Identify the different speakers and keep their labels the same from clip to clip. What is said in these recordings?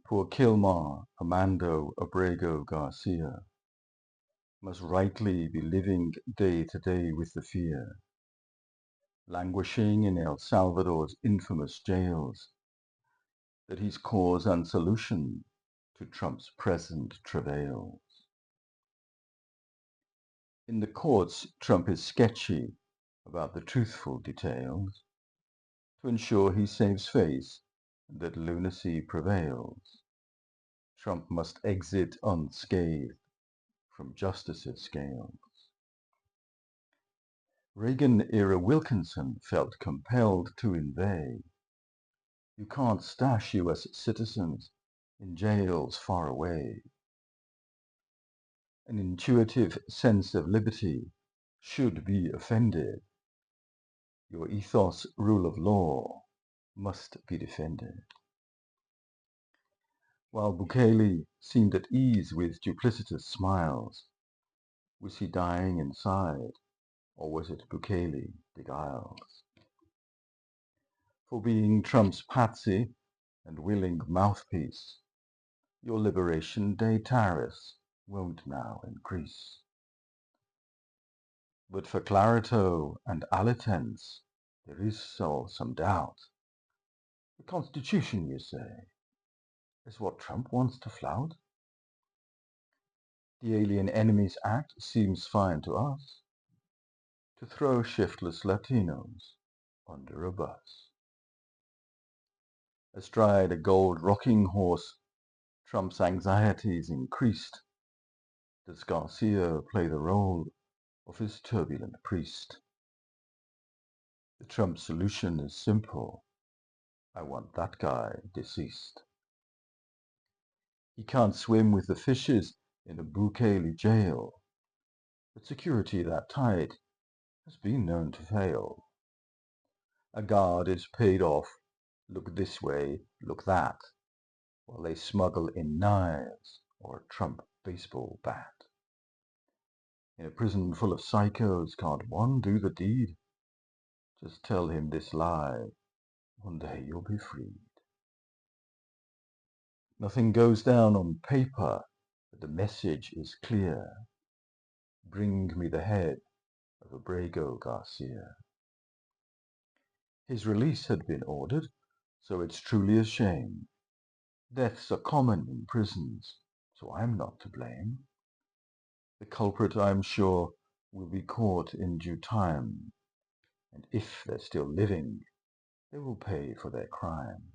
Speaker 1: Poor Kilmar, Amando, Brego, Garcia must rightly be living day to day with the fear, languishing in El Salvador's infamous jails, that he's cause and solution to Trump's present travails. In the courts, Trump is sketchy about the truthful details to ensure he saves face and that lunacy prevails. Trump must exit unscathed from justice's scales. Reagan-era Wilkinson felt compelled to inveigh. You can't stash US citizens in jails far away. An intuitive sense of liberty should be offended. Your ethos, rule of law, must be defended. While Bukele seemed at ease with duplicitous smiles, was he dying inside, or was it Bukele beguiles? For being Trump's patsy and willing mouthpiece, your Liberation Day tariffs won't now increase. But for Clarito and Alitense, there is still some doubt. The Constitution, you say, is what Trump wants to flout? The Alien Enemies Act seems fine to us, to throw shiftless Latinos under a bus. Astride a gold rocking horse, Trump's anxieties increased. Does Garcia play the role of his turbulent priest? The Trump solution is simple. I want that guy deceased. He can't swim with the fishes in a Bukele jail, but security that tight has been known to fail. A guard is paid off, look this way, look that, while they smuggle in knives or a Trump baseball bat. In a prison full of psychos, can't one do the deed? Just tell him this lie, one day you'll be freed. Nothing goes down on paper, but the message is clear. Bring me the head of a Brego Garcia. His release had been ordered, so it's truly a shame. Deaths are common in prisons, so I'm not to blame. The culprit, I'm sure, will be caught in due time, and if they're still living, they will pay for their crime.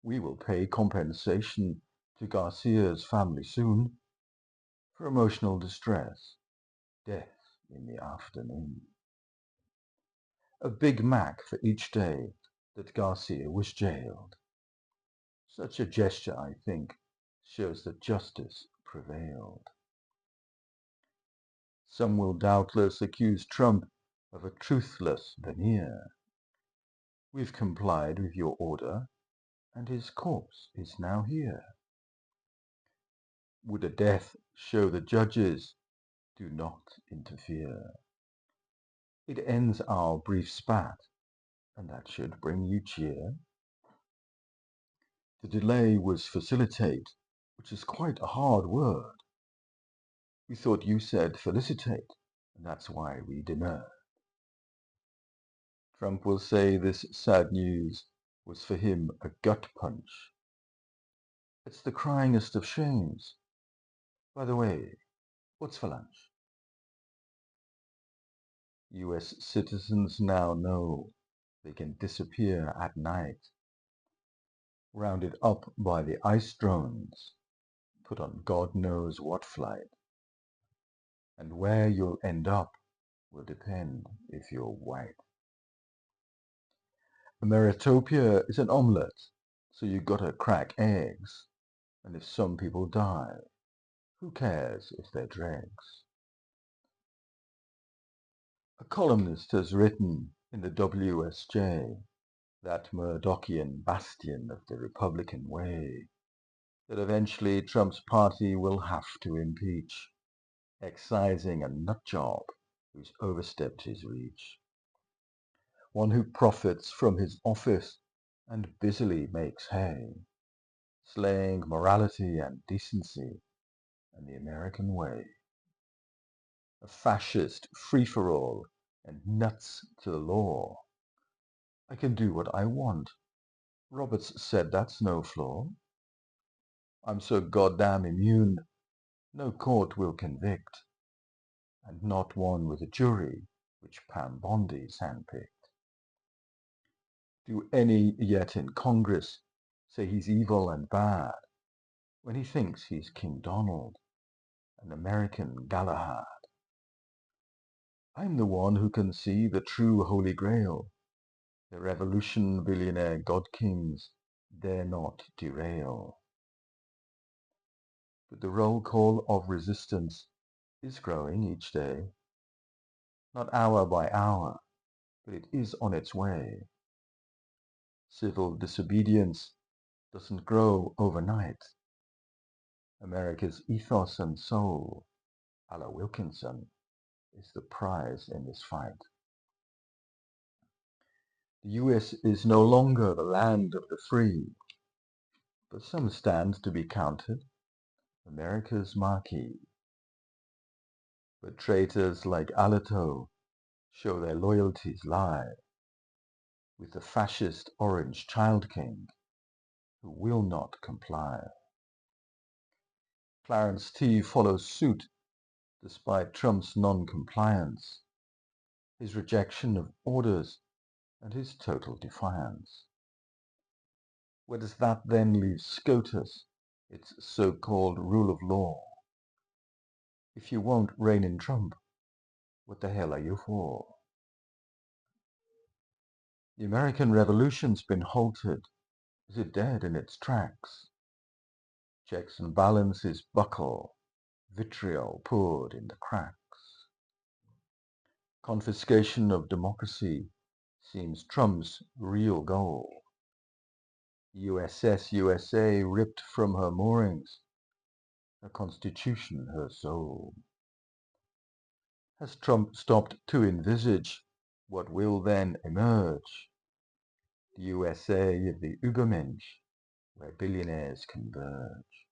Speaker 1: We will pay compensation to Garcia's family soon for emotional distress, death in the afternoon. A Big Mac for each day that Garcia was jailed. Such a gesture, I think, shows that justice prevailed. Some will doubtless accuse Trump of a truthless veneer. We've complied with your order, and his corpse is now here. Would a death show the judges do not interfere? It ends our brief spat, and that should bring you cheer. The delay was facilitate, which is quite a hard word. We thought you said felicitate, and that's why we demurred. Trump will say this sad news was for him a gut punch. It's the cryingest of shames. By the way, what's for lunch? US citizens now know they can disappear at night, rounded up by the ice drones, put on God knows what flight. And where you'll end up will depend if you're white. Meritopia is an omelette, so you gotta crack eggs. And if some people die, who cares if they're dregs? A columnist has written in the WSJ, that Murdochian bastion of the Republican way, that eventually Trump's party will have to impeach, excising a nutjob who's overstepped his reach. One who profits from his office and busily makes hay. slaying morality and decency and the American way. A fascist free-for-all and nuts to the law. I can do what I want. Roberts said that's no flaw. I'm so goddamn immune, no court will convict, and not one with a jury which Pam Bondi's handpicked. Do any yet in Congress say he's evil and bad when he thinks he's King Donald, an American Galahad? I'm the one who can see the true Holy Grail. The revolution billionaire god kings dare not derail. But the roll call of resistance is growing each day, not hour by hour, but it is on its way. Civil disobedience doesn't grow overnight. America's ethos and soul, a la Wilkinson, is the prize in this fight. The US is no longer the land of the free, but some stand to be counted America's marquee. But traitors like Alito show their loyalties lie with the fascist Orange Child King who will not comply. Clarence T. follows suit despite Trump's non-compliance, his rejection of orders, and his total defiance. Where does that then leave SCOTUS, its so-called rule of law? If you won't rein in Trump, what the hell are you for? The American Revolution's been halted. Is it dead in its tracks? Checks and balances buckle, vitriol poured in the cracks. Confiscation of democracy seems Trump's real goal. USS USA ripped from her moorings, her constitution her soul. Has Trump stopped to envisage what will then emerge? The USA of the Übermensch, where billionaires converge.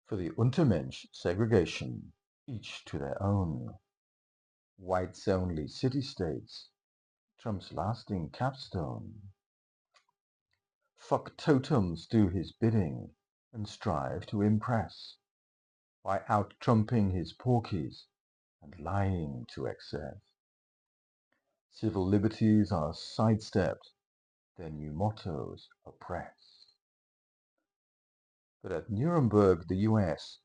Speaker 1: For the Untermensch, segregation, each to their own. Whites-only city-states, Trump's lasting capstone. Fuck totems do his bidding and strive to impress by out-trumping his porkies and lying to excess. Civil liberties are sidestepped, their new mottos oppress. But at Nuremberg the US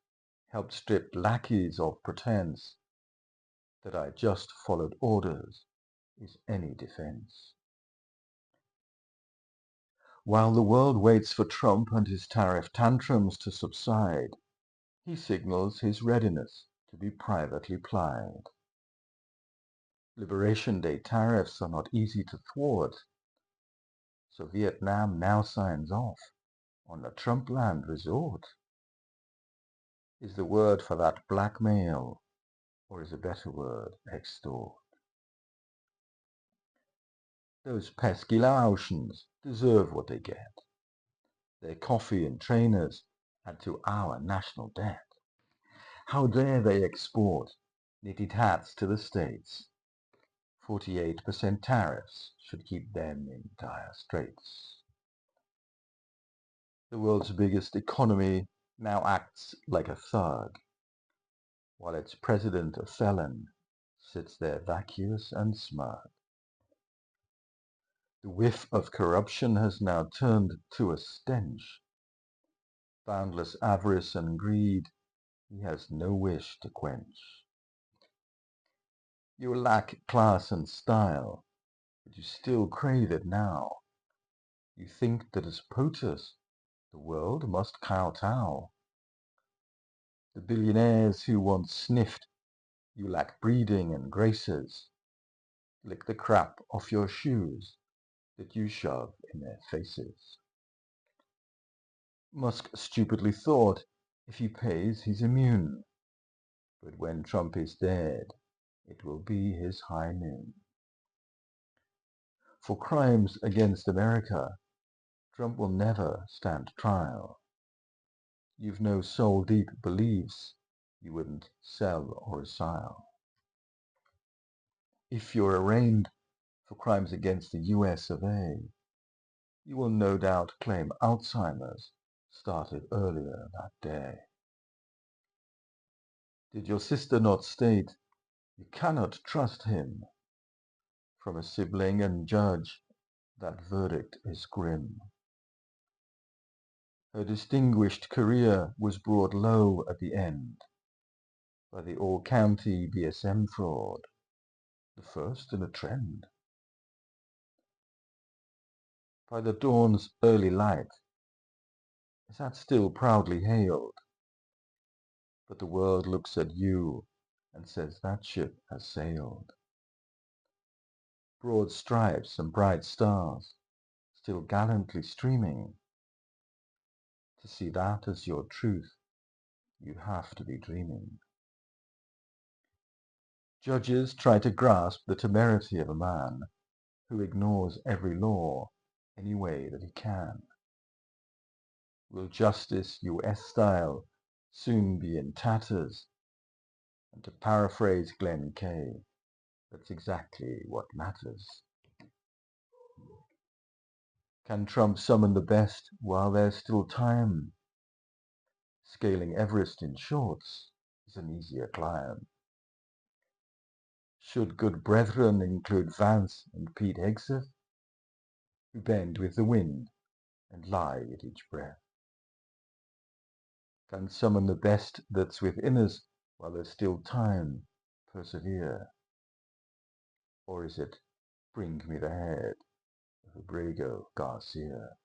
Speaker 1: helped strip lackeys of pretense that I just followed orders is any defense. While the world waits for Trump and his tariff tantrums to subside, he signals his readiness to be privately plied. Liberation Day tariffs are not easy to thwart, so Vietnam now signs off on a Trumpland resort. Is the word for that blackmail, or is a better word extort? Those pesky Laotians deserve what they get. Their coffee and trainers add to our national debt. How dare they export knitted hats to the States? 48% tariffs should keep them in dire straits. The world's biggest economy now acts like a thug, while its president, a felon, sits there vacuous and smug. The whiff of corruption has now turned to a stench. Boundless avarice and greed he has no wish to quench. You lack class and style, but you still crave it now. You think that as POTUS, the world must kowtow. The billionaires who once sniffed you lack breeding and graces, lick the crap off your shoes that you shove in their faces. Musk stupidly thought if he pays he's immune, but when Trump is dead, it will be his high noon. For crimes against America, Trump will never stand trial. You've no soul-deep beliefs you wouldn't sell or asile. If you're arraigned for crimes against the US of A, you will no doubt claim Alzheimer's started earlier that day. Did your sister not state you cannot trust him? From a sibling and judge, that verdict is grim. Her distinguished career was brought low at the end by the all-county BSM fraud, the first in a trend. By the dawn's early light, is that still proudly hailed? But the world looks at you and says that ship has sailed. Broad stripes and bright stars, still gallantly streaming. To see that as your truth, you have to be dreaming. Judges try to grasp the temerity of a man who ignores every law any way that he can. Will justice, US style, soon be in tatters? And to paraphrase Glenn Kay, that's exactly what matters. Can Trump summon the best while there's still time? Scaling Everest in shorts is an easier climb. Should good brethren include Vance and Pete Hegseth, who bend with the wind and lie at each breath? Can summon the best that's within us while there's still time, persevere? Or is it bring me the head of Brego, Garcia?